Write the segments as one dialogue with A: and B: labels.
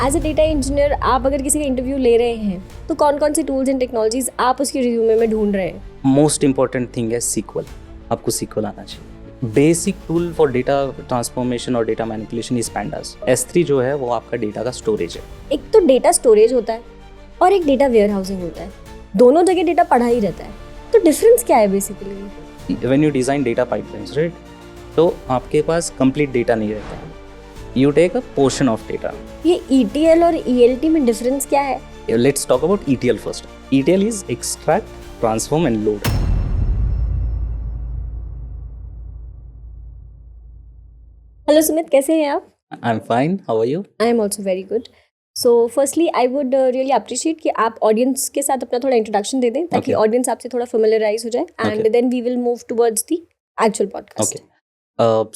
A: As a data engineer आप अगर किसी का इंटरव्यू ले रहे हैं तो कौन कौन सी टूल्स एंड टेक्नोलॉजीज आप उसके रिज्यूमे में ढूंढ रहे हैं?
B: मोस्ट इंपॉर्टेंट थिंग है सीक्वल। आपको सीक्वल आना चाहिए। Basic tool for data transformation और data manipulation is pandas. S3 जो है वो आपका डेटा का स्टोरेज है।
A: एक तो डेटा स्टोरेज होता है और एक डेटा वेयर हाउसिंग होता है, दोनों जगह डेटा पड़ा ही रहता है, तो डिफरेंस क्या है basically?
B: When you design data pipelines, right, तो आपके पास कंप्लीट डेटा नहीं रहता है, you take a portion of data.
A: ये ETL और ELT में डिफरेंस क्या है?
B: Let's talk about ETL first. ETL is extract, transform and load.
A: Hello Sumit, कैसे हैं आप?
B: I am fine, how are you?
A: I am also very good. So firstly I would really appreciate कि आप audience के साथ अपना थोड़ा इंट्रोडक्शन दे दें ताकि
B: Okay.
A: ऑडियंस आपसे थोड़ा फेमिलियराइज हो जाए and then we will move towards the actual podcast.
B: Okay.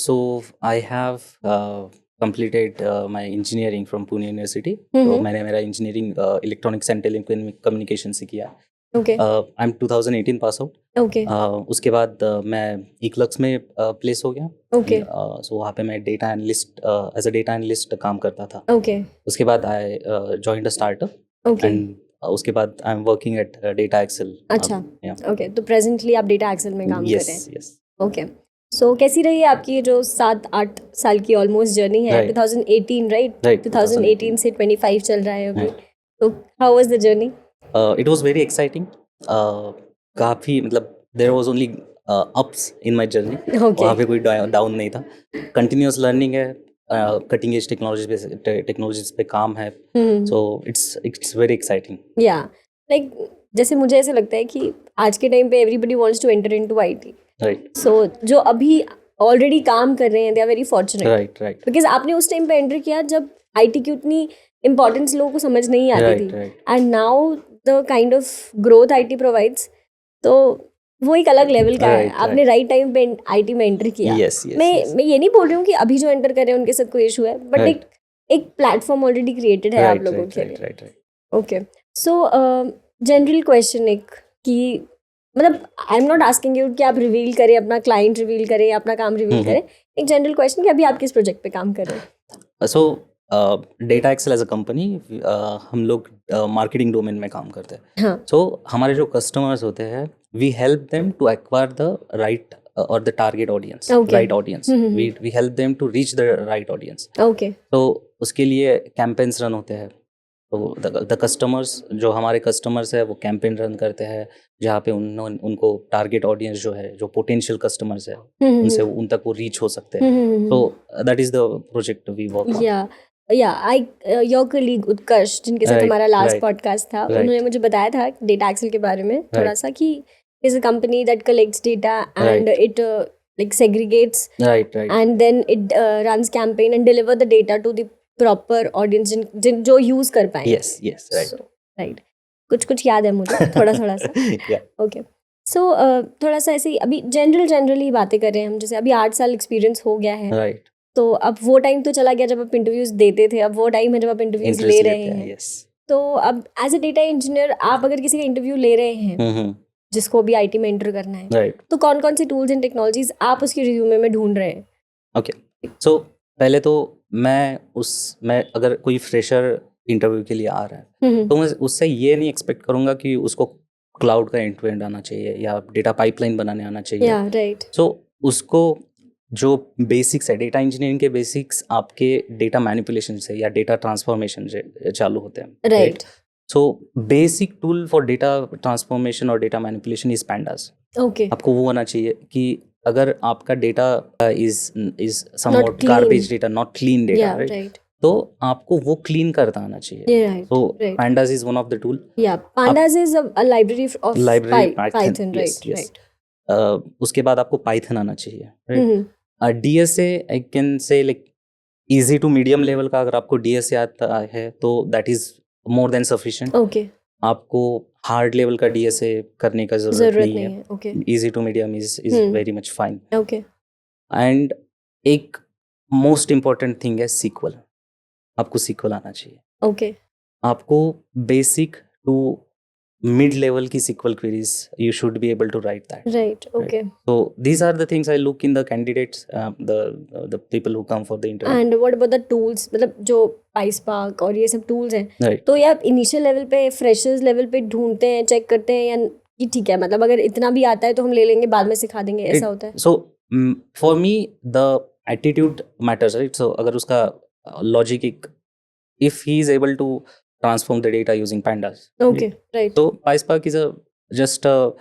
B: So I have completed my engineering from Pune University. तो मैंने मेरा engineering electronics and telecommunication से किया।
A: Okay
B: I'm 2018 pass out.
A: Okay
B: उसके बाद मैं इक्लक्स में प्लेस हो गया।
A: ओके
B: सो वहाँ पे मैं data analyst as a data analyst काम करता था।
A: ओके
B: उसके बाद I joined a startup
A: okay
B: and उसके बाद I am working at Data Excel.
A: अच्छा ओके, तो प्रेजेंटली आप डेटा एक्सेल में काम कर रहे हैं?
B: Yes yes.
A: ओके, सो कैसी रही है आपकी ये जो 7-8 साल की ऑलमोस्ट जर्नी है?
B: Right.
A: 2018 राइट?
B: Right,
A: 2018 से 25 चल रहा है अभी,
B: Right.
A: तो how was the journey?
B: It was very exciting. काफ़ी मतलब there was only ups in my journey.
A: Okay.
B: वहाँ पे कोई डाउन नहीं था। कंटिन्यूअस लर्निंग है, कटिंग एज टेक्नोलॉजीज पे काम है। So it's very exciting.
A: या लाइक जैसे मुझे ऐसे लगता है कि आज के टाइम पे everybody wants to enter into IT,
B: right
A: so जो अभी ऑलरेडी काम कर रहे हैं they are very fortunate
B: right right
A: because आपने उस टाइम पे एंटर किया जब IT की उतनी इम्पोर्टेंस लोगों को समझ नहीं आती
B: राइट
A: थी,
B: right
A: and now the kind of growth IT provides, तो वो एक अलग लेवल का है।
B: Right,
A: आपने राइट टाइम पे IT में एंटर किया।
B: Yes, yes,
A: मैं
B: yes.
A: मैं ये नहीं बोल रही हूँ कि अभी जो एंटर कर रहे हैं उनके साथ कोई इशू है, बट
B: Right.
A: एक प्लेटफॉर्म ऑलरेडी क्रिएटेड है आप
B: राइट
A: लोगों
B: राइट
A: के
B: राइट
A: लिए।
B: Right right.
A: ओके, सो जनरल क्वेश्चन एक कि मतलब I am not asking you कि आप रिवील करें, अपना क्लाइंट रिवील करें, अपना काम रिवील करें, एक जनरल क्वेश्चन कि अभी आप किस प्रोजेक्ट पे काम कर रहे हैं?
B: So Data Excel as a company, हम लोग मार्केटिंग डोमेन में काम करते हैं।
A: हाँ
B: सो हमारे जो कस्टमर्स होते हैं, we help them to acquire the right और the target audience,
A: Okay.
B: Right audience. We help them to reach the right audience.
A: Okay
B: तो उसके लिए कैंपेन्स रन होते हैं। तो द कस्टमर्स, जो हमारे कस्टमर्स है, वो कैंपेन रन करते हैं जहाँ पे उनको टारगेट ऑडियंस जो है, जो पोटेंशियल कस्टमर्स है, उनसे उन तक वो रीच हो सकते हैं। तो that is the project we work on.
A: या आई योर कलीग उत्कर्ष, जिनके साथ
B: Right,
A: हमारा लास्ट
B: right,
A: पॉडकास्ट था,
B: right.
A: उन्होंने मुझे बताया था डेटा एक्सेल के बारे में थोड़ा सा कि is a company that collects data and
B: Right.
A: It like segregates
B: right right
A: and then it runs campaign and deliver the data to the proper audience जो यूज कर पाए।
B: Yes yes right
A: So, right. कुछ याद है मुझे थोड़ा थोड़ा सा।
B: या
A: ओके, सो थोड़ा सा ऐसे ही अभी जनरली बातें कर रहे हैं हम, जैसे अभी 8 साल एक्सपीरियंस हो गया है,
B: राइट।
A: तो अब वो टाइम तो चला गया जब आप इंटरव्यूज देते थे, अब वो टाइम है जब आप इंटरव्यूज ले रहे हैं।
B: यस।
A: तो अब एज अ डेटा इंजीनियर आप अगर किसी का इंटरव्यू ले रहे हैं जिसको भी IT में एंटर करना है,
B: राइट।
A: तो कौन कौन सी टूल्स एंड टेक्नोलॉजीज आप उसके रिज्यूमे में ढूंढ रहे हैं?
B: ओके, सो पहले तो मैं अगर कोई फ्रेशर इंटरव्यू के लिए आ रहा है, तो मैं उससे ये नहीं एक्सपेक्ट करूंगा कि उसको क्लाउड का एंड टू एंड आना चाहिए या डेटा पाइपलाइन बनाने आना चाहिए।
A: या राइट।
B: सो उसको जो बेसिक्स है, डेटा इंजीनियरिंग के बेसिक्स आपके डेटा मैनिपुलेशन से या डेटा ट्रांसफॉर्मेशन से चालू होते हैं।
A: Right.
B: So basic tool for data transformation और data manipulation is pandas.
A: Okay,
B: आपको वो होना चाहिए कि अगर आपका data is somewhat
A: clean.
B: Garbage data, not clean data,
A: या
B: राइट,
A: राइट।
B: तो आपको वो क्लीन करता आना चाहिए।
A: या राइट।
B: तो
A: right.
B: pandas is one of the tool.
A: या pandas is a library of
B: Library
A: Python,
B: yes,
A: right?
B: yes.
A: Right.
B: उसके बाद आपको पाइथन आना चाहिए, right.
A: Hmm.
B: DSA I can say like easy to medium level का, अगर आपको DSA आता है तो that is more than sufficient.
A: Okay,
B: आपको हार्ड लेवल का DSA करने का जरूरत नहीं है।
A: Okay
B: easy to medium is very much fine.
A: Okay
B: and एक मोस्ट इम्पॉर्टेंट थिंग है सीक्वल। आपको सीक्वल आना चाहिए।
A: ओके
B: आपको बेसिक टू mid level की SQL queries, you should be able to write that.
A: Right. Okay.
B: So these are the things I look in the candidates, the people who come for the interview.
A: And what about the tools? मतलब जो PySpark और ये सब tools हैं,
B: Right.
A: तो ये आप initial level पे, फ्रेशर्स लेवल पे ढूंढते हैं, चेक करते हैं, या कि ठीक है मतलब अगर इतना भी आता है तो हम ले लेंगे, बाद में सिखा देंगे, ऐसा होता है?
B: So for me the attitude matters, right? So अगर उसका logic if he is able to transform the data using pandas.
A: Okay. Right.
B: So PySpark is just a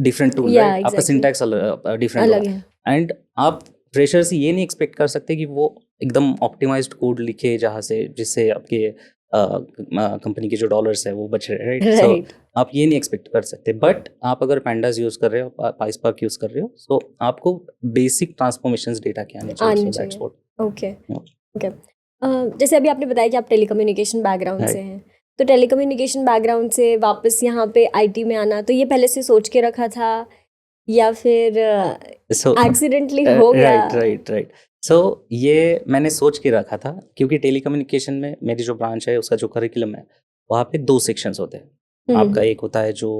B: different tool,
A: Yeah,
B: right? आपका
A: exactly.
B: syntax different
A: अलग
B: होगा.
A: है.
B: And आप fresher से ये नहीं एक्सपेक्ट कर सकते कि वो एकदम ऑप्टिमाइज्ड कोड लिखे जहाँ से जिससे आपके कंपनी के जो डॉलर्स है वो बच रहे, राइट?
A: Right.
B: सो आप ये नहीं एक्सपेक्ट कर सकते, बट आप अगर पैंडास यूज कर रहे हो, पाइस्पार्क यूज कर रहे हो, सो आपको बेसिक ट्रांसफॉर्मेशंस डेटा के आने चाहिए.
A: आने
B: So that's
A: चाहिए.
B: what.
A: ओके.
B: Yeah.
A: ओके. जैसे अभी आपने बताया कि आप टेलीकम्युनिकेशन बैकग्राउंड से हैं, तो टेलीकम्युनिकेशन बैकग्राउंड से वापस यहाँ पे आईटी में आना, तो ये पहले से सोच के रखा था या फिर
B: So
A: एक्सीडेंटली हो गया?
B: राइट. सो ये मैंने सोच के रखा था, क्योंकि टेलीकम्युनिकेशन में मेरी जो ब्रांच है उसका जो करिकुलम है वहाँ पे 2 सेक्शंस होते हैं. आपका एक होता है जो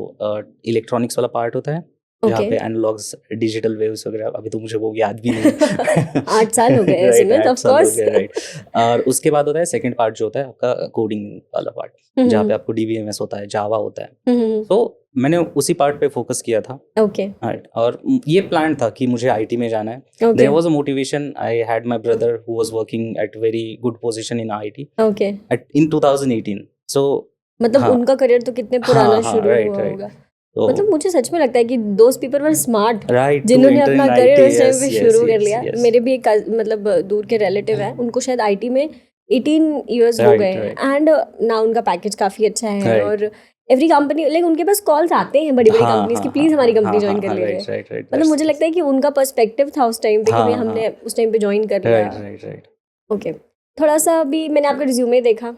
B: इलेक्ट्रॉनिक्स वाला पार्ट होता है, जहाँ
A: Okay.
B: पे एनालॉग्स, डिजिटल वेव्स वगैरह, अभी तो मुझे वो याद भी नहीं.
A: 8 साल हो गए हैं,
B: Right,
A: सुमित,
B: 8
A: of
B: साल हो
A: course.
B: गए, right. और उसके बाद होता है सेकंड पार्ट जो होता है आपका कोडिंग वाला पार्ट, जहाँ पे आपको DBMS होता है, जावा होता है. तो मैंने उसी पार्ट पे फोकस किया था,
A: ओके.
B: राइट. और ये प्लान था कि मुझे आईटी में जाना है.
A: Okay.
B: There was a motivation. I had my brother who was working at very good position in IT
A: okay.
B: in 2018. So
A: मतलब
B: हाँ.
A: उनका करियर तो कितने पुराना
B: हाँ,
A: शुरू
B: right,
A: हुआ
B: right.
A: होगा.
B: so
A: मतलब मुझे सच में लगता है कि those people were smart,
B: right, to
A: जिन्होंने
B: enter
A: अपना
B: in
A: करियर
B: IT,
A: उस टाइम
B: yes,
A: पे
B: yes,
A: शुरू कर
B: yes,
A: लिया.
B: yes.
A: मेरे भी एक मतलब दूर के रिलेटिव है, उनको शायद आईटी में 18 इयर्स हो
B: Right,
A: गए
B: right.
A: एंड ना उनका पैकेज काफी अच्छा है.
B: Right.
A: और एवरी कंपनी लाइक उनके पास कॉल्स आते हैं बड़ी बड़ी
B: हाँ,
A: कंपनीज की,
B: हाँ,
A: प्लीज हमारी
B: हाँ,
A: कंपनी
B: हाँ,
A: ज्वाइन
B: हाँ,
A: कर लीजिए.
B: right.
A: मतलब मुझे लगता है कि उनका पर्सपेक्टिव था उस टाइम पे कि
B: हाँ,
A: भाई हमने उस टाइम पे ज्वाइन कर लिया.
B: right.
A: ओके. थोड़ा सा अभी मैंने आपका रिज्यूमे देखा,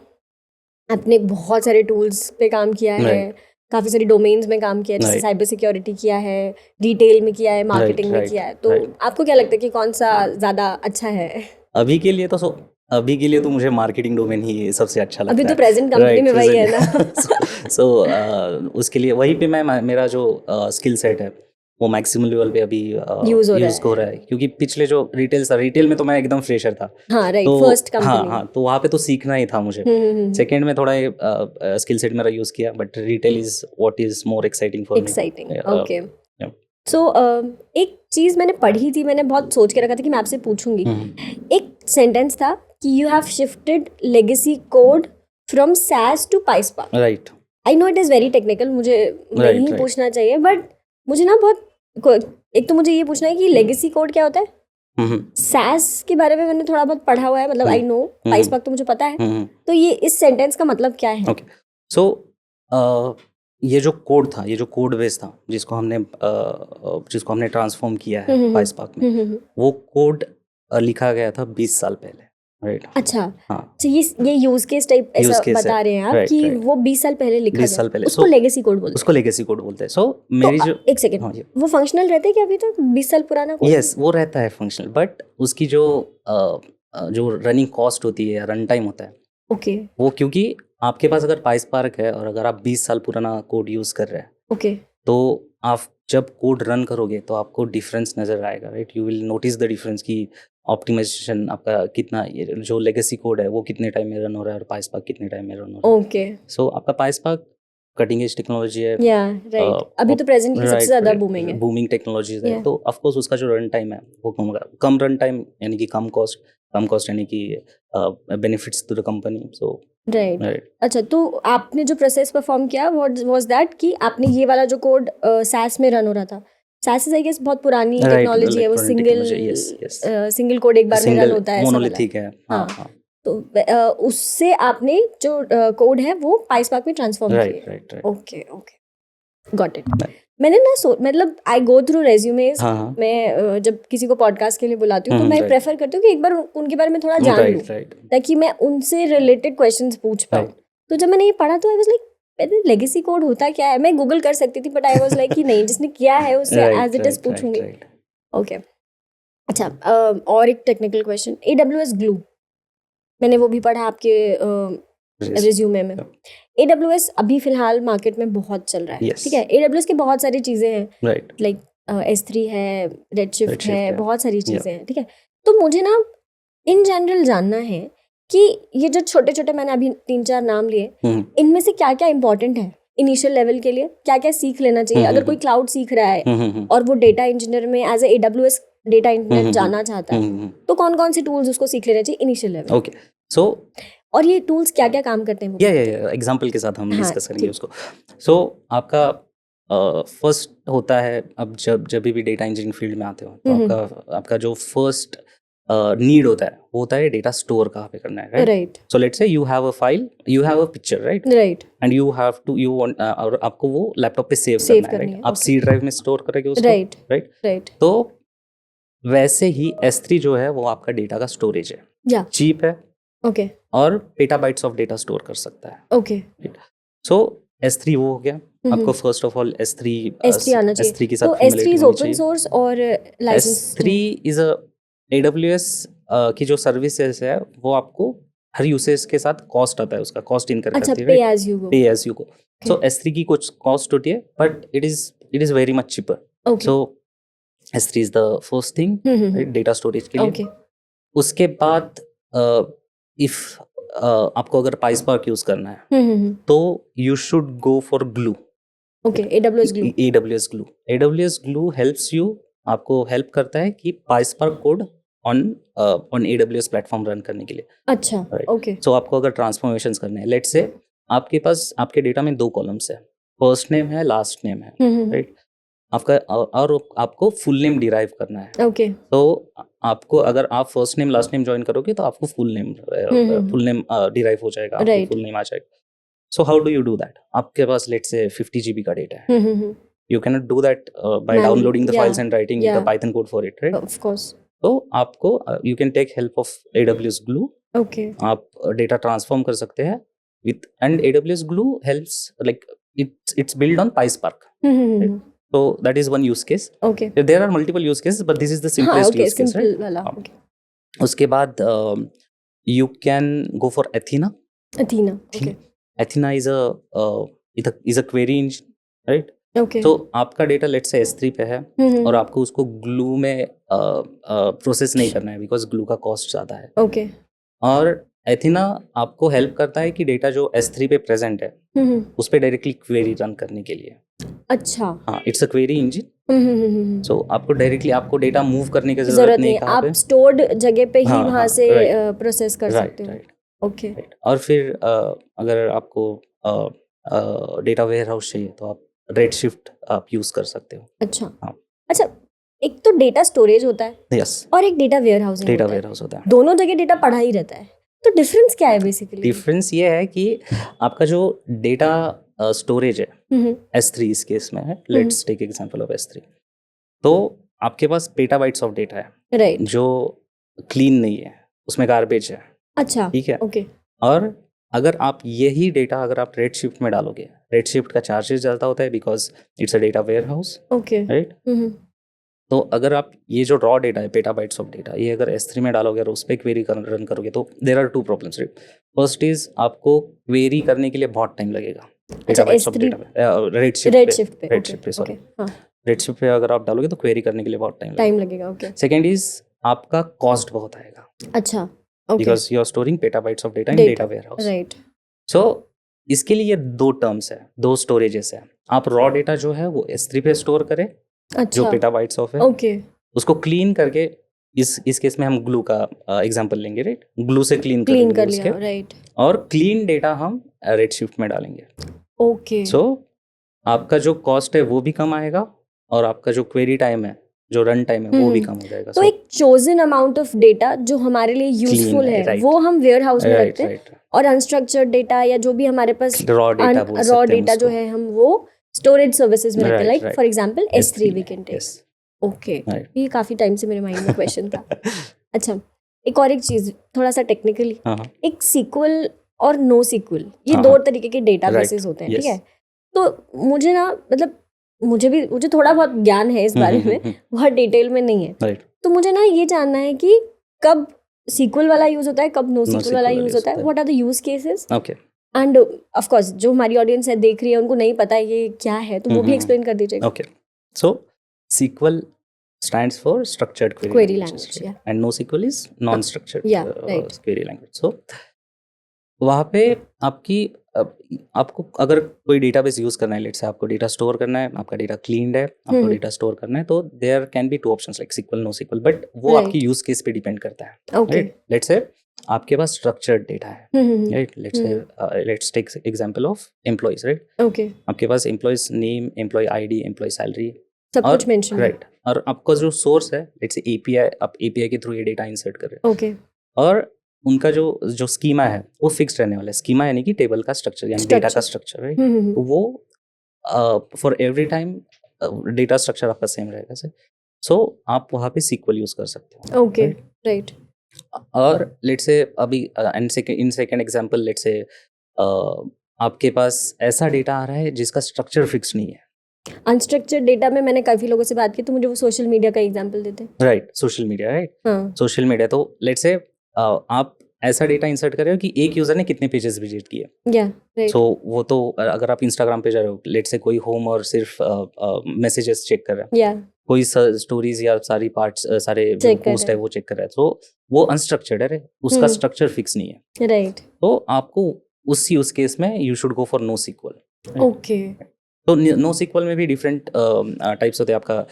A: आपने बहुत सारे टूल्स पे काम किया है, काफ़ी सारी डोमेन्स में काम किया है, जैसे
B: Right.
A: साइबर सिक्योरिटी किया है, रिटेल में किया है, मार्केटिंग में
B: right,
A: किया है. तो
B: right.
A: आपको क्या लगता है कि कौन सा ज़्यादा अच्छा है?
B: अभी के लिए तो मुझे मार्केटिंग डोमेन ही सबसे अच्छा लगता
A: अभी
B: है.
A: तो प्रेजेंट कंपनी में वही है ना.
B: सो उसके लिए वहीं पे मेरा जो स्किल सेट है वो मैक्सिमम लेवल पे अभी
A: यूज हो
B: रहा है, क्योंकि पिछले जो रिटेल में तो मैं एकदम फ्रेशर था.
A: हाँ राइट,
B: तो
A: फर्स्ट कंपनी.
B: हाँ, तो वहाँ पे तो सीखना ही था मुझे. सेकंड में थोड़ा स्किल सेट मेरा यूज किया, but retail is what is more exciting for me.
A: Exciting. Okay. So एक चीज़ मैंने पढ़ी थी, मैंने बहुत सोच के रखा था कि मैं आपसे पूछूंगी. एक सेंटेंस था कि you have shifted legacy code from SAS to PySpark.
B: Right.
A: I know it is very technical, मुझे नहीं
B: right.
A: पूछना चाहिए, बट मुझे ना बहुत एक तो मुझे ये पूछना है कि लेगेसी कोड क्या होता है. SAS के बारे में मैंने थोड़ा बहुत पढ़ा हुआ है, मतलब आई नो. PySpark तो मुझे पता है. तो ये इस सेंटेंस का मतलब क्या है?
B: ओके. सो ये जो कोड था, ये जो कोड बेस था जिसको हमने ट्रांसफॉर्म किया है PySpark में, वो कोड लिखा गया था 20 साल पहले, राइट.
A: अच्छा.
B: हाँ.
A: तो ये यूज केस टाइप ऐसा
B: Use case
A: बता
B: है.
A: रहे हैं आप
B: Right,
A: कि
B: right.
A: वो 20 साल पहले लिखा
B: 20 साल
A: गया,
B: पहले.
A: उसको लेगेसी कोड बोलते
B: उसको लेगेसी कोड बोलते हैं. सो
A: हैं.
B: मेरी
A: तो
B: जो
A: एक सेकंड,
B: हाँ,
A: वो फंक्शनल रहते हैं क्या अभी तक 20 साल पुराना कोड?
B: यस, वो रहता है फंक्शनल, बट उसकी जो रनिंग कॉस्ट होती है या रन टाइम होता है,
A: ओके.
B: वो क्योंकि आपके पास अगर PySpark है और अगर आप 20 साल पुराना कोड यूज कर रहे हैं,
A: ओके.
B: तो आप जब कोड रन करोगे तो आपको डिफरेंस नजर आएगा, right. You will notice the difference कि ऑप्टिमाइजेशन आपका कितना, ये जो लेगेसी कोड है वो कितने टाइम में रन हो रहा है और PySpark कितने टाइम में रन हो रहा है.
A: ओके.
B: सो आपका PySpark कटिंग एज टेक्नोलॉजी है,
A: या राइट, अभी तो प्रेजेंटली सबसे ज़्यादा बूमिंग है.
B: बूमिंग टेक्नोलॉजीज है.
A: Yeah.
B: तो ऑफ कोर्स उसका जो रन टाइम है वो कम होगा. कम रन टाइम यानी कि कम कॉस्ट यानी कि benefits to the company. So
A: right.
B: Right.
A: अच्छा, तो आपने जो प्रोसेस परफॉर्म किया, व्हाट वाज दैट कि आपने ये वाला जो कोड SAS में रन हो रहा था. SAS इज आई गेस बहुत पुरानी
B: Right,
A: टेक्नोलॉजी है, वो
B: electronic technology, yes.
A: Single code एक बार में रन होता है, ऐसा वाला.
B: मोनोलिथिक है.
A: हाँ.
B: हाँ.
A: तो उससे आपने जो कोड है वो PySpark में ट्रांसफॉर्म
B: राइट
A: किया.
B: राइट.
A: ओके. Got it. मैंने ना मतलब आई गो थ्रू रेज्यूमेज.
B: हाँ.
A: मैं जब किसी को पॉडकास्ट के लिए बुलाती हूँ तो मैं
B: right.
A: प्रेफर करती हूँ कि एक बार उनके बारे में थोड़ा जान लूँ,
B: राइट.
A: ताकि मैं उनसे रिलेटेड क्वेश्चंस पूछ पाऊँ.
B: Right.
A: तो जब मैंने ये पढ़ा तो I was like legacy code होता क्या है. मैं गूगल कर सकती थी, बट आई वाज लाइक कि नहीं, जिसने किया है उससे एज इट इज पूछूंगी. ओके. अच्छा, और एक टेक्निकल क्वेश्चन, AWS ग्लू, मैंने वो भी पढ़ा आपके रिज्यूमे में। AWS अभी फिलहाल मार्केट में बहुत चल रहा है,
B: Yes.
A: ठीक है। AWS की बहुत सारी चीज़ें हैं,
B: राइट
A: लाइक S3 है, रेडशिफ्ट
B: Redshift
A: है,
B: है,
A: बहुत सारी चीज़ें हैं, ठीक है। तो मुझे ना इन जनरल जानना है कि ये जो छोटे छोटे मैंने अभी 3-4 नाम लिए, इनमें से क्या क्या इंपॉर्टेंट है इनिशियल लेवल के लिए, क्या क्या सीख लेना चाहिए अगर कोई क्लाउड सीख रहा है और वो डेटा इंजीनियर में as a AWS data engineer जाना चाहता है, तो कौन कौन से टूल्स उसको सीख लेना चाहिए इनिशियल लेवल,
B: ओके। सो
A: और ये टूल्स क्या क्या काम करते हैं वो
B: या एग्जांपल के साथ हम
A: हाँ,
B: डिस्कस करेंगे
A: ठीक।
B: उसको। सो आपका फर्स्ट होता है, अब जब भी डेटा इंजीनियरिंग फील्ड में आते हो तो आपका जो फर्स्ट नीड होता है वो होता है डेटा स्टोर कहाँ पे करना है, right?
A: Right
B: so let's say you have a file, you have a picture, right?
A: Right
B: and you have to you want, और आपको वो लैपटॉप पे सेव
A: Save
B: करना है,
A: करनी
B: राइट?
A: है,
B: आप
A: okay.
B: सी ड्राइव में स्टोर करेंगे उसको,
A: राइट
B: राइट?
A: राइट
B: तो वैसे ही S3 जो है वो आपका डेटा का स्टोरेज है,
A: या
B: चीप है
A: ओके
B: और पेटाबाइट्स ऑफ डेटा स्टोर कर सकता है।
A: ओके
B: सो S3 वो हो गया आपको। फर्स्ट ऑफ ऑल S3
A: आना चाहिए।
B: S3 के
A: तो
B: साथ
A: S3 इज ओपन सोर्स और licence
B: S3 is a AWS की जो सर्विसेज है वो आपको हर यूसेज के साथ कॉस्ट आता है, उसका कॉस्ट इनकर
A: अच्छा,
B: करती है,
A: पे एज यू गो,
B: पे as you go. So S3 की कुछ कॉस्ट होती है but it is very much cheaper.
A: Okay
B: so S3 is the first thing, right, data storage के लिए।
A: ओके
B: उसके बाद इफ आपको अगर PySpark यूज करना है तो you should go for glue,
A: okay AWS glue,
B: AWS glue helps you, आपको हेल्प करता है कि PySpark code on AWS platform run करने के लिए।
A: अच्छा
B: Right.
A: ओके
B: सो आपको अगर ट्रांसफॉर्मेशंस करने हैं, लेट्स से आपके पास आपके डेटा में 2 कॉलम्स है, फर्स्ट नेम है, लास्ट नेम है, राइट? आपका और आपको फुल नेम डिराइव करना है।
A: ओके
B: तो आपको अगर आप first name last name join करोगे तो आपको फुल नेम डिराइव हो जाएगा, आपको
A: Right.
B: फुल नेम आ जाएगा। So how do you do that? आपके पास लेट्स से 50 GB का डेटा है, you cannot do that by
A: Manually,
B: downloading the
A: yeah,
B: files and writing
A: yeah.
B: the Python code for it, right?
A: Of course
B: तो आपको you can take help of AWS Glue.
A: Okay
B: आप data transform कर सकते हैं with, and AWS Glue helps, like it's built on PySpark. So that is one use case.
A: Okay
B: There are multiple use cases, but this is the
A: हाँ
B: simplest
A: okay
B: use case, right?
A: Simple वाला, okay
B: उसके बाद you can go for Athena.
A: Athena, okay
B: Athena is a query engine, right?
A: Okay
B: तो आपका data late से S3 पे है और आपको उसको ग्लू में प्रोसेस नहीं करना है बिकॉज ग्लू का कॉस्ट ज़्यादा है।
A: ओके
B: और एथिना आपको हेल्प करता है कि डेटा जो S3 पे प्रेजेंट है उस पर डायरेक्टली क्वेरी रन करने के लिए।
A: अच्छा
B: हाँ, इट्स अ क्वेरी इंजन। सो आपको डेटा मूव करने की
A: जरूरत
B: जरूरत
A: नहीं,
B: नहीं कहाँ
A: आप
B: पे।
A: स्टोर्ड जगह पे ही
B: हाँ,
A: वहां
B: हाँ,
A: से
B: right.
A: प्रोसेस कर सकते हो।
B: राइट।
A: ओके
B: और फिर अगर आपको डेटा वेयर हाउस चाहिए तो आप रेडशिफ्ट आप यूज कर सकते हो।
A: अच्छा
B: हाँ।
A: अच्छा, एक तो डेटा स्टोरेज होता है
B: यस,
A: और एक डेटा वेयर हाउसिंग
B: डेटा
A: होता
B: वेयर
A: है,
B: हाउस होता है।
A: दोनों जगह डेटा पड़ा ही रहता है, तो डिफरेंस क्या है बेसिकली?
B: डिफरेंस ये है कि आपका जो डेटा स्टोरेज है S3 इस केस में है, let's take example of S3। तो आपके पास पेटाबाइट्स ऑफ डेटा है
A: राइट,
B: जो क्लीन नहीं है, उसमें गार्बेज है,
A: अच्छा
B: ठीक है।
A: ओके
B: और अगर आप यही डेटा अगर आप रेडशिफ्ट में डालोगे, रेडशिफ्ट का चार्जेस ज़्यादा होता है because it's a data warehouse,
A: okay
B: right. तो अगर आप ये जो रॉ डेटा है, पेटाबाइट्स ऑफ डेटा, ये अगर S3 में डालोगे और उस पर क्वेरी रन करोगे तो there are 2 problems, right. First is आपको क्वेरी करने के लिए बहुत टाइम लगेगा पेटाबाइट्स ऑफ डेटा पे, रेडशिफ्ट पे सॉरी, रेडशिफ्ट पे अगर आप डालोगे तो क्वेरी करने के लिए बहुत टाइम
A: लगेगा। ओके,
B: सेकेंड इज आपका कॉस्ट बहुत आएगा
A: अच्छा okay,
B: because you are storing petabytes of data in data warehouse,
A: right.
B: So इसके लिए 2 टर्म्स है, 2 स्टोरेजेस है। आप रॉ डेटा जो है वो S3 पे स्टोर करें, जो पेटाबाइट्स ऑफ है,
A: ओके,
B: उसको क्लीन करके, इस केस में हम ग्लू का एग्जांपल लेंगे, राइट। ग्लू से क्लीन
A: कर
B: उसके,
A: लिया, राइट।
B: और क्लीन डेटा हम रेडशिफ्ट में डालेंगे।
A: ओके,
B: सो आपका जो कॉस्ट है वो भी कम आएगा और आपका जो क्वेरी टाइम है, जो रन टाइम है, वो भी कम हो जाएगा।
A: तो एक चोजन अमाउंट ऑफ डेटा जो हमारे लिए यूजफुल है,
B: right.
A: वो हम वेयर हाउस में रखते हैं,
B: राइट।
A: और अनस्ट्रक्चर्ड डेटा या जो भी हमारे पास
B: रॉ डेटा
A: जो है हम वो स्टोरेज सर्विसेज में रखते हैं, like
B: right.
A: For example S3 we can take.
B: Yes.
A: Okay,
B: Right.
A: ये काफी टाइम से मेरे माइंड में क्वेश्चन था। अच्छा, एक और एक चीज थोड़ा सा टेक्निकली, एक सीक्वल और नो सीक्वल, ये 2 तरीके के डेटाबेसेस होते हैं, ठीक है। तो मुझे ना, मतलब मुझे थोड़ा बहुत ज्ञान है इस बारे में, बहुत डिटेल में नहीं है,
B: राइट।
A: तो मुझे ना ये जानना है कि कब सीक्वल वाला यूज होता है, कब नो सीक्वल वाला यूज होता है, what are the use cases,
B: okay.
A: And of course जो हमारी ऑडियंस है देख रही है उनको नहीं पता ये क्या है, तो वो भी एक्सप्लेन कर दीजिएगा.
B: Okay. So SQL stands for structured query,
A: Query
B: languages,
A: language,
B: right?
A: yeah.
B: And NoSQL is non-structured
A: Yeah, right.
B: query language. So वहाँ पे आपको अगर कोई डेटाबेस यूज करना है, लेट्स से आपको डेटा स्टोर करना है, आपका डेटा क्लीन्ड है, आपको डेटा स्टोर करना है, तो there can be two options like SQL, NoSQL, but वो
A: Right.
B: आपकी यूज केस पे डिपेंड करता है.
A: Okay.
B: राइट, लेट्स से आपके पास स्ट्रक्चर्ड डेटा है,
A: hmm.
B: Right, let's take example of employees, right.
A: Okay.
B: आपके पास employees name, employee ID, employee salary,
A: सब
B: और
A: कुछ मेंशन है.
B: राइट, और आपका जो सोर्स है, लेट्स से एपीआई, आप एपीआई के थ्रू ये डेटा इंसर्ट कर रहे हैं,
A: ओके.
B: और उनका जो स्कीमा है वो फिक्स रहने वाला है. स्कीमा यानी कि टेबल का स्ट्रक्चर, यानी डेटा का स्ट्रक्चर, राइट. तो वो for every time data structure आपका सेम रहेगा सर. सो आप वहाँ पे SQL यूज कर सकते हो.
A: ओके. राइट.
B: और लेट्स से अभी in second example, let's say आपके पास ऐसा डेटा आ रहा है जिसका स्ट्रक्चर फिक्स नहीं है.
A: अनस्ट्रक्चर्ड डेटा में मैंने काफी लोगों से बात की, तो मुझे वो सोशल मीडिया का एग्जांपल देते हैं.
B: Right, social media, right.
A: हाँ.
B: सोशल मीडिया, तो लेट्स से आप ऐसा डेटा इंसर्ट कर रहे हो कि एक यूजर ने कितने पेजेस विजिट किए.
A: या राइट.
B: सो वो तो अगर आप इंस्टाग्राम पे जा रहे हो, लेट्स से कोई होम और सिर्फ मैसेजेस चेक कर रहा है,
A: या
B: कोई स्टोरीज या सारी पार्ट्स, सारे
A: Check कर
B: पोस्ट
A: रहा
B: है वो चेक कर रहा है, तो वो अनस्ट्रक्चर्ड है, उसका स्ट्रक्चर फिक्स नहीं है.
A: राइट.
B: तो आपको उस यूज केस में you should go for NoSQL.
A: Okay.
B: तो NoSQL में भी डिफरेंट टाइप्स होते हैं. आपका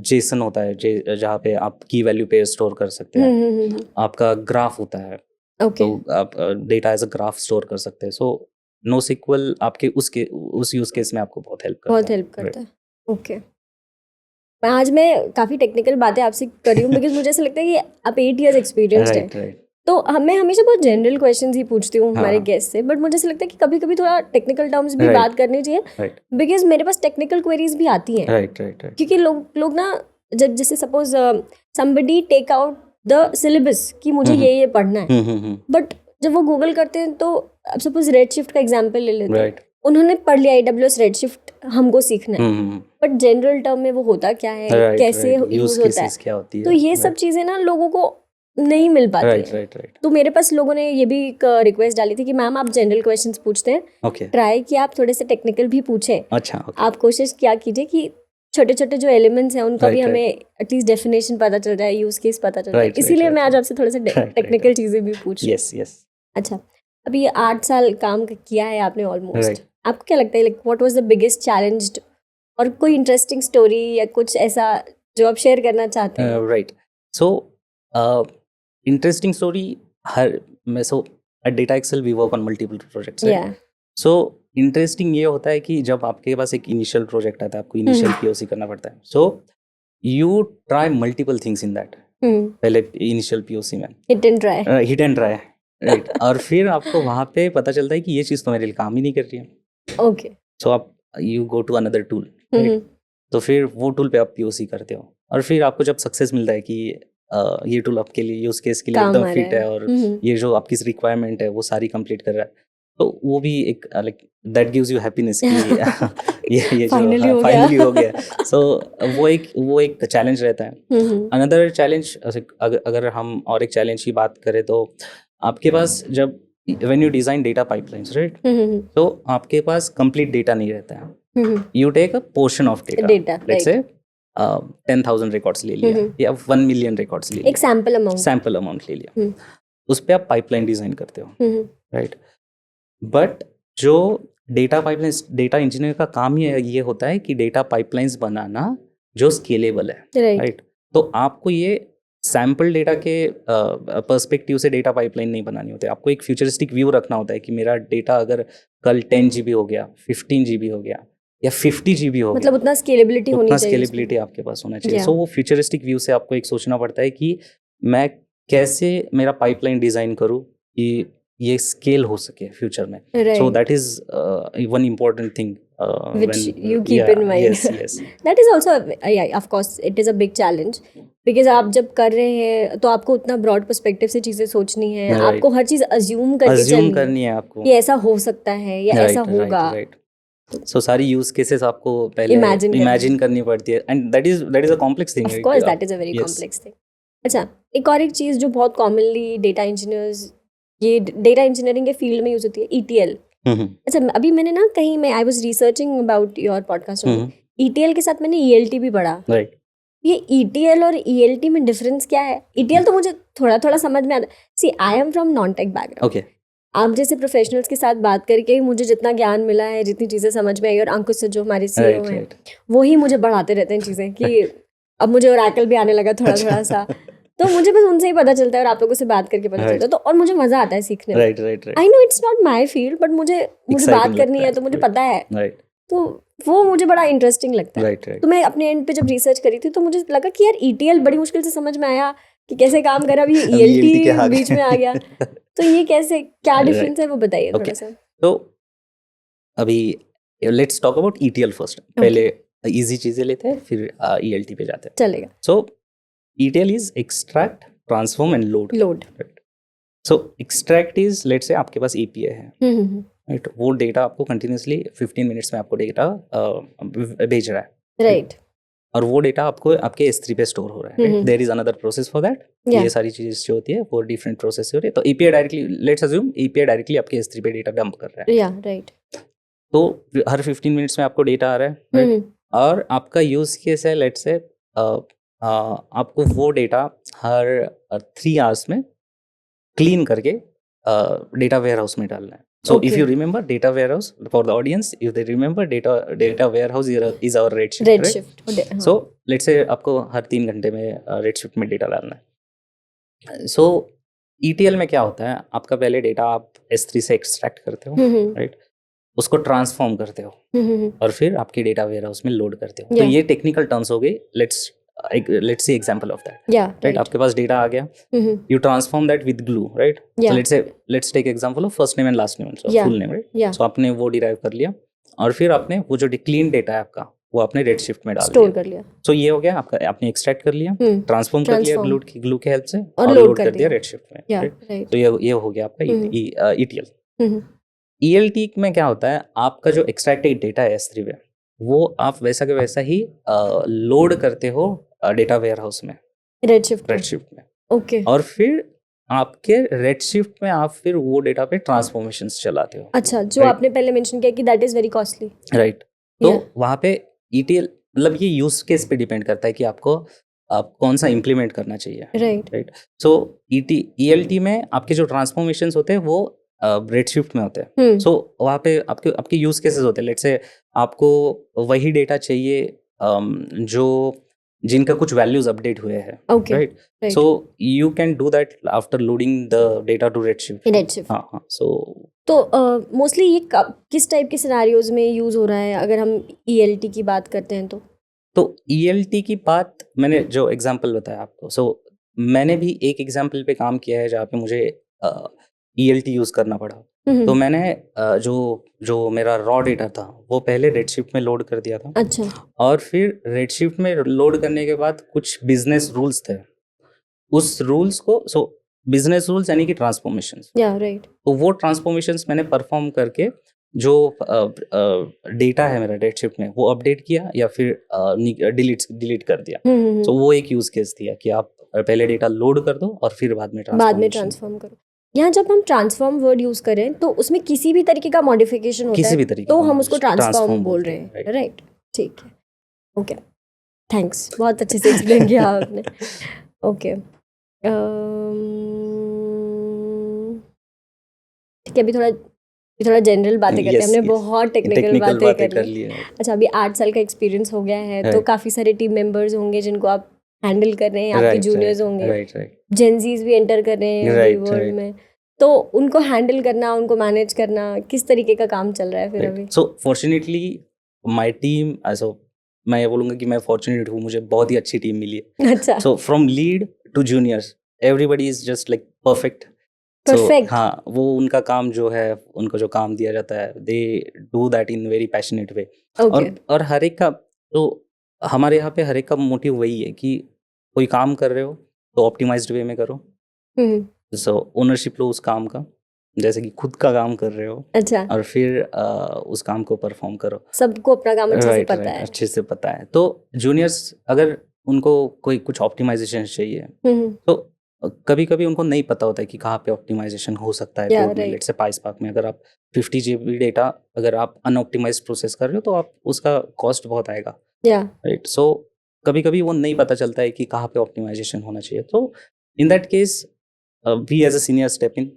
B: जेसन होता है, जहाँ पे आप की वैल्यू पे स्टोर कर सकते हैं. आपका ग्राफ होता है,
A: ओके.
B: तो आप data as a graph store कर सकते हैं. सो NoSQL आपके उस यूज केस में आपको बहुत हेल्प करता है.
A: ओके. आज मैं काफ़ी टेक्निकल बातें आपसे कर रही हूँ बिकॉज मुझे ऐसा लगता है कि आप 8 years एक्सपीरियंस्ड हैं.
B: राइट.
A: तो मैं हमेशा बहुत जनरल क्वेश्चंस ही पूछती हूँ हमारे
B: हाँ.
A: गेस्ट से, बट मुझे ऐसा लगता है कि कभी कभी थोड़ा टेक्निकल टर्म्स भी
B: Right.
A: बात करनी चाहिए,
B: राइट,
A: बिकॉज मेरे पास टेक्निकल क्वेरीज भी आती हैं.
B: राइट.
A: क्योंकि लोग ना, जब जैसे suppose somebody take out the syllabus कि मुझे ये पढ़ना है, बट जब वो गूगल करते हैं तो अब सपोज रेडशिफ्ट का एग्जांपल ले लेते हैं,
B: राइट.
A: उन्होंने पढ़ लिया AWS रेडशिफ्ट हमको सीखना है, बट जनरल टर्म में वो होता क्या है, कैसे यूज होता है,
B: क्या होती है,
A: तो ये सब चीजें ना लोगों को नहीं मिल पाती है.
B: राइट.
A: तो मेरे पास लोगों ने ये भी एक रिक्वेस्ट डाली थी कि मैम आप जनरल क्वेश्चंस पूछते हैं,
B: ओके.
A: ट्राई कि आप थोड़े से टेक्निकल भी पूछें.
B: अच्छा,
A: आप कोशिश क्या कीजिए कि छोटे छोटे जो एलिमेंट्स हैं उनका भी हमें एटलीस्ट डेफिनेशन पता चल जाए, यूज केस पता चल जाए. इसीलिए मैं आज आपसे थोड़े से टेक्निकल चीजें भी पूछ रही हूँ.
B: यस.
A: अच्छा, अभी 8 साल काम किया है आपने ऑलमोस्ट. आपको क्या लगता है, like what was the biggest challenge, और कोई इंटरेस्टिंग स्टोरी या कुछ ऐसा जो आप शेयर करना चाहते हैं?
B: Right. So interesting story so at Data Excel we work on multiple projects. So interesting ये होता है कि जब आपके पास एक इनिशियल प्रोजेक्ट आता है, आपको इनिशियल POC करना पड़ता है. So you try multiple things in that. पहले इनिशियल POC में हिट एंड ट्राई, राइट. और फिर आपको वहाँ पे पता चलता है कि ये चीज़ तो मेरे लिए काम ही नहीं कर रही है.
A: ओके.
B: सो आप you go to another tool, तो फिर वो टूल पे आप POC करते हो, और फिर आपको जब सक्सेस मिलता है कि ये टूल आपके लिए यूज केस के लिए एकदम फिट है, और ये जो आपकी रिक्वायरमेंट है वो सारी कंप्लीट कर रहा है, तो वो भी एक like that gives you happiness कि ये जो फाइनली हो गया. सो वो एक चैलेंज रहता है. अनदर चैलेंज, अगर हम और एक चैलेंज की बात करें, तो आपके पास जब when you design data pipelines, right, तो आपके पास कंप्लीट डेटा नहीं रहता है. You take a portion of data, let's say 10,000 records ले लिया या 1 million रिकॉर्ड्स ले लिया,
A: एक सैंपल अमाउंट
B: ले लिया, उस पे आप पाइपलाइन डिजाइन करते हो, राइट. बट जो डेटा पाइपलाइंस, डेटा इंजीनियर का काम ये होता है कि डेटा पाइपलाइंस बनाना जो स्केलेबल है, राइट. तो आपको ये सैम्पल डेटा के पर्सपेक्टिव से डेटा पाइपलाइन नहीं बनानी होती. आपको एक फ्यूचरिस्टिक व्यू रखना होता है कि मेरा डेटा अगर कल 10 GB हो गया, 15 GB हो गया या 50 GB हो
A: मतलब
B: गया,
A: उतना स्केलेबिलिटी होनी चाहिए,
B: स्केलेबिलिटी आपके पास होना चाहिए. सो वो फ्यूचरिस्टिक व्यू से आपको एक सोचना पड़ता है कि मैं कैसे मेरा पाइपलाइन डिजाइन करूँ कि ये स्केल हो सके फ्यूचर में. So that is one important thing
A: which you keep in mind.
B: Yes.
A: That is also of course it is a big challenge because आप जब कर रहे हैं तो आपको उतना broad perspective से चीजें सोचनी है, आपको हर चीज assume
B: करनी है आपको,
A: ये ऐसा हो सकता है या ऐसा होगा.
B: So सारी यूज केसेस आपको पहले इमेजिन करनी पड़ती है, and that is a complex thing.
A: Of course that is a very complex thing. अच्छा, एक और एक चीज जो बहुत कॉमनली डेटा इंजीनियर्स, ये डेटा इंजीनियरिंग के फील्ड में यूज होती है, ETL. अच्छा, अभी मैंने ना कहीं मैं I was researching about your podcast, ETL के साथ मैंने ईएलटी भी पढ़ा।
B: राइट।
A: ये ईटीएल और ईएलटी में डिफरेंस क्या है? ईटीएल तो मुझे थोड़ा थोड़ा समझ में आता। See I am from non tech background.
B: Okay.
A: आप जैसे प्रोफेशनल्स के साथ बात करके ही मुझे जितना ज्ञान मिला है, जितनी चीज़ें समझ में आई, और अंकुश से जो हमारे सीईओ हैं वो ही मुझे बढ़ाते रहते हैं चीज़ें कि अब मुझे ओरेकल भी आने लगा थोड़ा थोड़ा सा, तो मुझे बस उनसे ही पता चलता है और आप लोगों से बात करके पता चलता है, तो और मुझे मज़ा आता है सीखने में।
B: Right right
A: I no it's not my field, but मुझे बात करनी है तो मुझे पता है,
B: राइट।
A: तो वो मुझे बड़ा इंटरेस्टिंग लगता है।
B: Right right.
A: तो मैं अपने एंड पे जब रिसर्च करी थी तो मुझे लगा कि यार ईटीएल बड़ी मुश्किल से समझ में आया कि कैसे काम कर रहा है, अभी ईएलटी बीच में आ गया, तो ये कैसे, क्या डिफरेंस है वो बताइए थोड़ा सा।
B: तो अभी let's talk about ETL first. पहले इजी चीजें लेते हैं, फिर ईएलटी पे जाते हैं।
A: चलेगा।
B: So ETL is extract, transform and load. So extract is, let's say आपके पास एपीआई है, राइट, वो डेटा आपको कंटिन्यूसली 15 मिनट्स में आपको डेटा भेज रहा है,
A: राइट,
B: और वो डेटा आपको आपके S3 पे स्टोर हो रहा है। There is another process for that. ये सारी चीजें जो होती है वो डिफरेंट प्रोसेस से हो रही है। तो API directly, let's assume API directly आपके S3 पे डेटा डंप कर रहा है,
A: या राइट,
B: तो हर 15 मिनट्स में आपको डेटा आ रहा है, right? और आपका यूज केस है, लेट्स से आपको वो डेटा हर 3 आवर्स में क्लीन करके डेटा वेयरहाउस में डालना है। So if you remember data warehouse, for the audience, if they remember, data warehouse is our Redshift. Right? So let's say आपको हर 3 घंटे में Redshift में डेटा डालना है। So ETL में क्या होता है, आपका पहले डेटा आप S3 से एक्सट्रैक्ट करते हो, राइट, उसको ट्रांसफॉर्म करते हो, और फिर आपके डेटा वेयरहाउस में लोड करते हो। तो ये टेक्निकल टर्म्स हो गई। let's see example of that. Right? आपके पास डेटा आ गया, you transform that with glue, right? So let's take example of first name and last name, so full name, right? So आपने वो डिराइव कर लिया, और फिर आपने वो जो क्लीन डेटा है आपका, वो आपने Redshift में डाल
A: स्टोर कर लिया।
B: So ये हो गया आपका, आपने एक्सट्रैक्ट कर लिया, ट्रांसफॉर्म कर लिया ग्लू के हेल्प से,
A: और
B: लोड कर दिया Redshift में, right? तो ये हो गया आपका ETL। ELT में क्या होता है, आपका जो एक्सट्रैक्टेड डेटा है S3 में, वो आप वैसा के वैसा ही लोड करते हो डेटा वेयरहाउस में, Redshift में। ओके। और फिर आपके Redshift में आप फिर वो डेटा पे ट्रांसफॉर्मेशंस चलाते हो।
A: अच्छा, जो आपने पहले मेंशन किया कि that is very costly,
B: right. तो वहाँ पे ETL, मतलब ये यूज केस पे डिपेंड करता है कि आपको आप कौन सा इम्प्लीमेंट करना चाहिए, राइट। सो ELT में आपके जो ट्रांसफॉर्मेशंस होते हैं वो Redshift में होते हैं। सो वहाँ पे आपके यूज केसेस होते हैं। लेट्स से आपको वही डेटा चाहिए जो जिनका कुछ वैल्यूज अपडेट हुए हैं, right. So you can do that after loading the data to Redshift। हाँ।
A: तो मोस्टली ये किस टाइप के सिनेरियोज में यूज हो रहा है, अगर हम ELT की बात करते हैं तो
B: ELT की बात मैंने जो एग्जांपल बताया आपको, सो मैंने भी एक एग्जांपल पे काम किया है जहाँ पे मुझे ELT यूज करना पड़ा। तो मैंने जो मेरा रॉ डेटा था वो पहले Redshift में लोड कर दिया था।
A: अच्छा। और
B: फिर Redshift में लोड करने के बाद कुछ बिजनेस रूल्स थे, उस रूल्स को, सो बिजनेस रूल्स यानी कि ट्रांसफॉर्मेशंस,
A: राइट,
B: तो वो ट्रांसफॉर्मेशंस मैंने परफॉर्म करके जो डेटा है मेरा Redshift में वो अपडेट किया या फिर डिलीट कर दिया। तो वो एक यूज केस दिया कि आप पहले डेटा लोड कर दो और फिर बाद में ट्रांसफॉर्म करो।
A: यहाँ जब हम ट्रांसफॉर्म वर्ड यूज करें तो उसमें किसी भी तरीके का मॉडिफिकेशन होता
B: किसी
A: है,
B: भी तरीके
A: तो
B: का
A: हम उसको ट्रांसफॉर्म बोल रहे
B: हैं,
A: हैं, राइट। ठीक है, ओके, थैंक्स, बहुत अच्छे से एक्सप्लेन किया आपने। ओके, ठीक है, अभी थोड़ा जनरल बातें करते हैं। हमने बहुत टेक्निकल बातें कर ली। अच्छा, अभी 8 साल का एक्सपीरियंस हो गया है, तो काफ़ी सारे टीम मेंबर्स होंगे जिनको आप हैंडल कर रहे हैं, आपके जूनियर्स होंगे, जेनजीज भी एंटर कर रहे हैं वर्ल्ड में, तो उनको हैंडल करना, उनको मैनेज करना, किस तरीके का काम चल रहा है फिर अभी?
B: सो फॉर्चुनेटली माय टीम, मैं ये बोलूँगा कि मैं फॉर्चुनेट हूँ, मुझे बहुत ही अच्छी टीम मिली है।
A: अच्छा।
B: So from lead to juniors everybody is just like perfect. हाँ, वो उनका काम जो है, उनको जो काम दिया जाता है, they do that in very passionate way. और हर एक का, तो हमारे यहाँ पे हर एक का मोटिव वही है कि कोई काम कर रहे हो तो ऑप्टिमाइज्ड वे में करो। सो ओनरशिप लो उस काम का, जैसे कि खुद का काम कर रहे हो।
A: अच्छा।
B: और फिर उस काम को परफॉर्म करो।
A: सबको अपना काम अच्छे से पता है।
B: तो जूनियर्स अगर उनको कोई कुछ ऑप्टिमाइजेशन चाहिए, तो कभी कभी उनको नहीं पता होता है कि कहाँ पे ऑप्टिमाइजेशन हो सकता है
A: Yeah,
B: कोड में।
A: right.
B: लेट्स से पाइस्पार्क में अगर आप 50 GB डेटा अगर आप अनऑप्टिमाइज प्रोसेस कर रहे हो तो आप उसका कॉस्ट बहुत आएगा,
A: Yeah.
B: राइट। सो कभी कभी वो नहीं पता चलता है कि कहाँ पे ऑप्टिमाइजेशन होना चाहिए। तो in that case we as a senior step in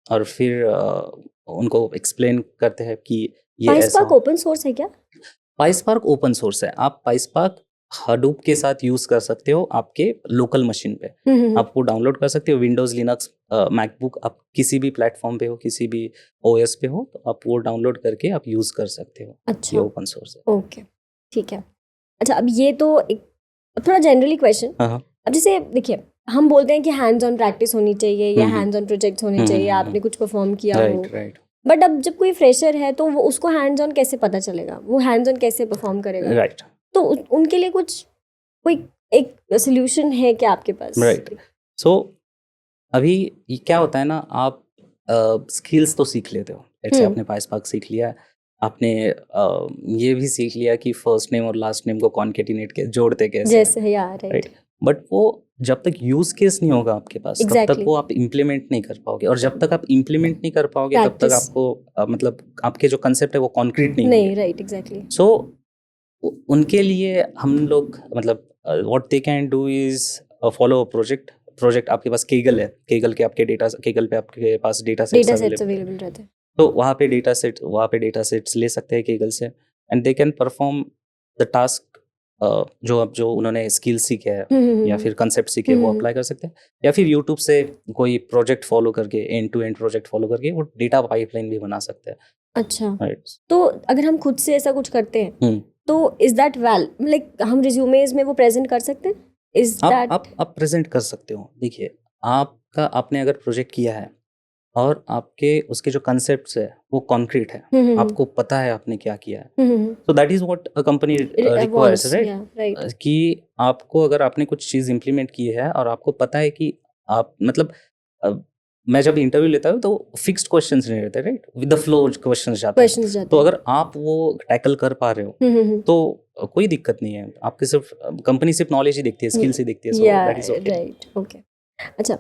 B: और फिर उनको एक्सप्लेन करते हैं कि ये ऐसा
A: पाइस्पार्क ओपन सोर्स है क्या?
B: पाइस्पार्क ओपन सोर्स है। आप पाइस्पार्क हडूप के साथ यूज कर सकते हो आपके लोकल मशीन पे। आप वो डाउनलोड कर सकते हो विंडोज, लिनक्स, मैकबुक, आप किसी भी प्लेटफॉर्म पे हो, किसी भी ओएस पे हो, तो आप वो डाउनलोड करके आप यूज कर सकते हो। ये
A: अच्छा,
B: ओपन सोर्स है।
A: ओके, ठीक है। अच्छा, अब ये तो एक थोड़ा जनरली क्वेश्चन।
B: हाँ,
A: अब जैसे देखिए, हम बोलते हैं कि हैंड्स ऑन प्रैक्टिस होनी चाहिए या
B: हम्म,
A: हैंड्स ऑन प्रोजेक्ट्स होने चाहिए, आपने कुछ परफॉर्म किया हो।
B: राइट राइट
A: बट अब जब कोई फ्रेशर है तो वो उसको हैंड्स ऑन कैसे पता चलेगा, वो हैंड्स ऑन कैसे परफॉर्म करेगा?
B: राइट
A: तो उनके लिए कुछ कोई एक सोल्यूशन है क्या आपके पास?
B: राइट। सो अभी ये क्या होता है ना, आप स्किल्स तो सीख लेते हो। जैसे आपने पाइस्पार्क सीख लिया, आपने ये भी सीख लिया कि फर्स्ट नेम और लास्ट नेम को कॉन्केटिनेट के जोड़ते कैसे,
A: जैसे यार, राइट।
B: राइट। बट वो जब तक यूज केस नहीं होगा आपके पास तब तक
A: Exactly.
B: वो आप इम्प्लीमेंट नहीं कर पाओगे, और जब तक आप इम्प्लीमेंट नहीं कर पाओगे तब तक
A: Practice.
B: आपको मतलब आपके जो कंसेप्ट है वो कॉन्क्रीट नहीं
A: नहीं,
B: होंगे।
A: Right, exactly.
B: सो उनके लिए हम लोग मतलब what they can do is follow a project आपके पास केगल है, केगल पे आपके पास data sets
A: data sets
B: available है,
A: अवेलेबल रहते हैं।
B: तो वहाँ पे डेटा सेट्स ले सकते हैं केगल से, and they can perform the task जो उन्होंने स्किल सीखे हैं या फिर कंसेप्ट सीखे वो अप्लाई कर सकते हैं, या फिर यूट्यूब से कोई प्रोजेक्ट फॉलो करके, end to end project follow करके वो डेटा पाइपलाइन भी बना सकते हैं,
A: अच्छा,
B: राइट।
A: तो अगर हम खुद से ऐसा कुछ करते हैं
B: हम्म,
A: तो इज दैट वेल, लाइक हम रिज्यूमेज में वो प्रेजेंट कर सकते हैं? इज दैट
B: आप प्रेजेंट कर सकते हो। देखिए, आपने अगर प्रोजेक्ट किया है और आपके उसके जो कंसेप्ट्स है वो कॉन्क्रीट है, आपको पता है आपने क्या किया है, तो that is what a company requires, right. कि आपको अगर आपने कुछ चीज इंप्लीमेंट की है और आपको पता है कि आप मतलब मैं जब इंटरव्यू लेता हूँ तो फिक्स्ड क्वेश्चंस नहीं रहते, right, with the flow questions जाते हैं।
A: क्वेश्चंस जाते
B: तो
A: हैं।
B: अगर आप वो टैकल कर पा रहे हो तो कोई दिक्कत नहीं है। आपके सिर्फ कंपनी सिर्फ नॉलेज ही देखती है, स्किल्स ही देखती है, so that is okay,
A: right, okay. अच्छा,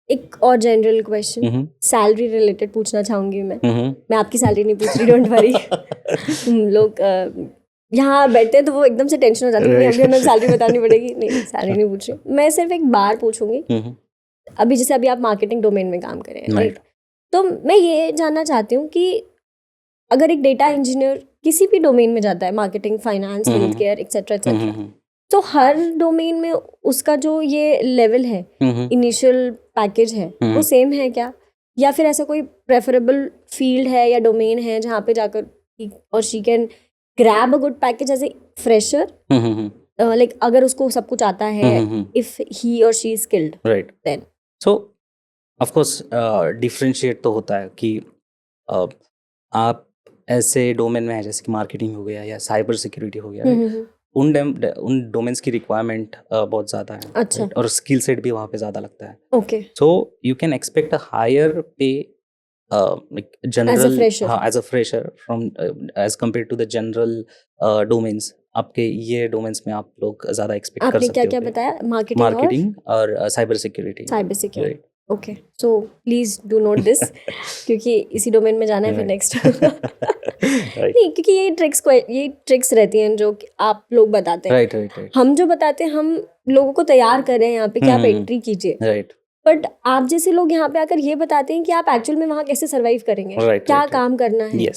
A: एक और जनरल क्वेश्चन, सैलरी रिलेटेड पूछना चाहूंगी मैं आपकी सैलरी नहीं पूछ रही, डोंट वरी। हम लोग यहाँ बैठते हैं तो वो एकदम से टेंशन हो जाती है, अभी हमें सैलरी बतानी पड़ेगी। नहीं, सैलरी नहीं पूछ रही मैं, सिर्फ एक बार पूछूंगी। अभी जैसे अभी आप मार्केटिंग डोमेन में काम कर रहे हैं, राइट, तो मैं ये जानना चाहती हूँ कि अगर एक डेटा इंजीनियर किसी भी डोमेन में जाता है, marketing, finance, health care, etcetera etcetera, तो हर डोमेन में उसका जो ये लेवल है, इनिशियल पैकेज है, वो सेम है क्या, या फिर ऐसा कोई प्रेफरेबल फील्ड है या डोमेन है जहाँ पे जाकर और she can grab a good package as a fresher, like अगर उसको सब कुछ आता है, इफ ही और she is skilled,
B: right.
A: Then
B: so of course differentiate तो होता है कि आप ऐसे डोमेन में है जैसे कि मार्केटिंग हो गया या साइबर सिक्योरिटी हो गया, उन डोमेन्स की रिक्वायरमेंट बहुत ज़्यादा है,
A: अच्छा,
B: right? और स्किल सेट भी वहाँ पे ज़्यादा लगता है।
A: Okay,
B: so you can expect a higher pay general, हाँ, as a fresher from as compare to the general domains. आपके ये डोमेन्स में आप लोग ज़्यादा एक्सपेक्ट कर
A: आपने
B: सकते
A: क्या
B: हो
A: क्या
B: कि
A: बताया,
B: मार्केटिंग और cyber security,
A: cyber security, okay, so please do not this क्योंकि इसी डोमेन में जाना है फिर नेक्स्ट। नहीं, क्योंकि ये ट्रिक्स रहती हैं जो कि आप लोग बताते हैं,
B: राइट।
A: हम जो बताते हैं हम लोगों को तैयार कर रहे हैं यहाँ पे कि आप एंट्री कीजिए,
B: राइट।
A: बट आप जैसे लोग यहाँ पे आकर ये बताते हैं कि आप एक्चुअल में वहाँ कैसे सरवाइव करेंगे, क्या काम करना है।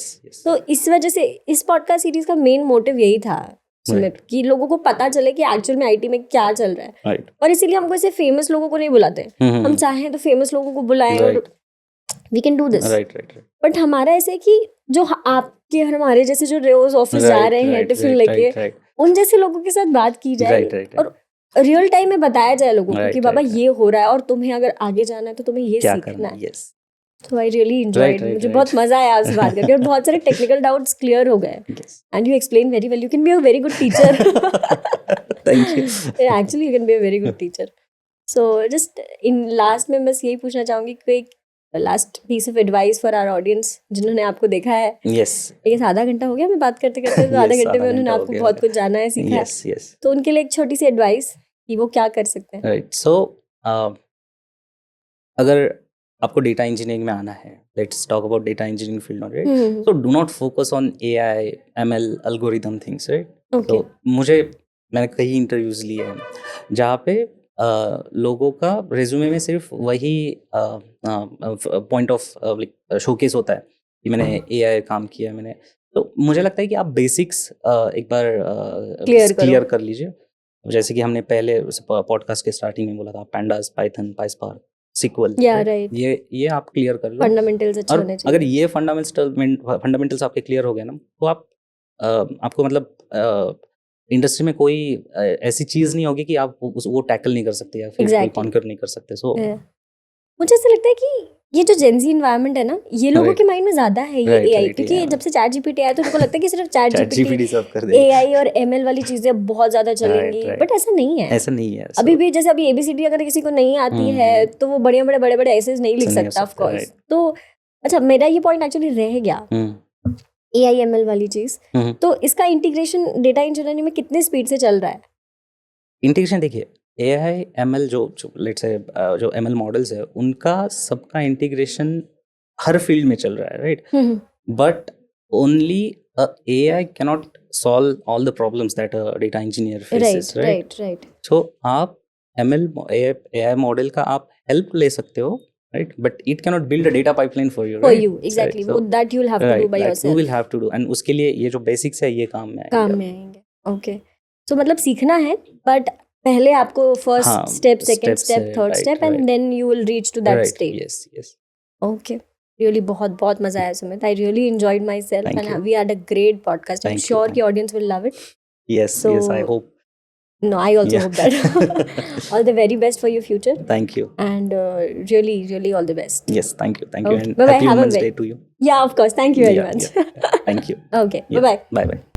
A: तो इस वजह से इस पॉडकास्ट सीरीज का मेन मोटिव यही था सुमित, कि लोगों को पता चले कि एक्चुअल में आईटी में क्या चल रहा है,
B: राइट।
A: और इसीलिए हमको ऐसे फेमस लोगों को नहीं बुलाते, हम चाहें तो फेमस लोगों को बुलाएं और we can do this,
B: right.
A: But हमारा ऐसे है कि जो आपके हमारे जैसे जो रोज ऑफिस जा रहे हैं टिफिन लेके, उन जैसे लोगों के साथ बात की जाए और रियल टाइम में बताया जाए लोगों को कि बाबा ये हो रहा है और तुम्हें अगर आगे जाना है तो तुम्हें ये सीखना है। तो आई रियली एंजॉयड, मुझे बहुत मजा आया आपसे बात करके और बहुत सारे टेक्निकल डाउट्स क्लियर हो गए, and you explain very well, you can be a very good teacher.
B: Thank you,
A: actually you can be a very good teacher. So just in last में बस यही पूछना चाहूंगी, quick last piece of advice for our audience जिन्होंने आपको देखा है। ये आधा घंटा हो गया मैं बात करते करते, तो आधे घंटे में उन्होंने आपको बहुत कुछ जाना है, सीखा है, तो उनके लिए एक छोटी सी एडवाइस कि वो क्या कर सकते हैं।
B: राइट। सो अगर आपको डेटा इंजीनियरिंग में आना है, let's talk about data engineering field, right?
A: Hmm,
B: So do not focus on AI, ML, algorithm things, right?
A: Okay
B: तो मैंने कई इंटरव्यूज लिए हैं जहाँ पे लोगों का रिज्यूमे में सिर्फ वही पॉइंट ऑफ शोकेस होता है कि मैंने AI काम किया है मैंने। तो मुझे लगता है कि आप बेसिक्स एक बार
A: Clear करो।
B: क्लियर कर लीजिए। जैसे कि हमने पहले पॉडकास्ट के स्टार्टिंग में बोला था, pandas, Python, PySpark, SQL,
A: Yeah, right.
B: ये आप क्लियर कर लो।
A: फंडामेंटल्स अच्छे
B: और
A: होने
B: अगर
A: चाहिए।
B: ये फंडामेंटल्स आपके क्लियर हो गए ना, तो आपको मतलब इंडस्ट्री में कोई ऐसी चीज नहीं होगी कि आप वो टैकल नहीं कर सकते या फिर कोई
A: Exactly.
B: कॉन्कर नहीं कर सकते। सो
A: Yeah. मुझे ऐसा लगता है कि ये जो जेंजी इन्वायरमेंट है ना, ये लोगों
B: Right.
A: के माइंड में ज्यादा है ये
B: Right,
A: एआई,
B: right,
A: क्योंकि
B: yeah.
A: जब से चैट जीपीटी आया तो उनको लगता है कि सिर्फ चैट
B: चैट
A: जीपीटी
B: जीपीटी सब कर देगा।
A: एआई और एमएल वाली चीजें बहुत ज्यादा चलेंगी,
B: right.
A: बट ऐसा नहीं है।
B: ऐसा नहीं है।
A: अभी भी जैसे अभी एबीसीडी अगर किसी को नहीं आती है तो वो बड़े बड़े ऐसे नहीं लिख
B: नहीं हो
A: सकता ऑफ
B: सकता,
A: कोर्स।
B: right.
A: तो अच्छा, मेरा ये पॉइंट एक्चुअली रह गया, एआई एमएल वाली चीज। तो इसका इंटीग्रेशन डेटा इंजीनियरिंग में कितने स्पीड से चल रहा है?
B: इंटीग्रेशन देखिए, AI ML जो लेट्स से जो ML मॉडल्स है उनका सबका इंटीग्रेशन हर फील्ड में चल रहा है, right? But only AI cannot solve all the problems that a data engineer faces, right?
A: Right.
B: So आप AI मॉडल का आप हेल्प ले सकते हो, right? But it cannot build a data pipeline for you,
A: for
B: right?
A: You exactly,
B: So,
A: that you will have to do
B: right,
A: by
B: that you
A: yourself.
B: will have to do, and उसके लिए ये जो basics है ये काम में आएंगे।
A: काम में आएंगे। ओके, सो मतलब सीखना है, बट पहले आपको फर्स्ट
B: हाँ,
A: स्टेप, सेकंड
B: steps
A: स्टेप,
B: है,
A: third
B: right,
A: step, and
B: right.
A: Then you will reach to that
B: Right,
A: stage.
B: yes.
A: Okay, really बहुत मजा आया Sumit. I really enjoyed myself
B: Thank
A: and
B: you.
A: We had a great podcast. I am
B: Thank you,
A: sure
B: thank
A: कि audience will love it.
B: Yes,
A: So-
B: yes, I hope.
A: No, I also
B: Yeah.
A: hope that. All the very best for your future,
B: Thank you.
A: and really all the best.
B: Yes, thank you,
A: Okay.
B: and
A: Bye-bye,
B: happy
A: have a
B: Women's
A: very-
B: Day to you.
A: Yeah, of course. Thank you very
B: Yeah,
A: much.
B: yeah. Thank you.
A: Okay,
B: Yeah.
A: bye-bye.
B: Bye.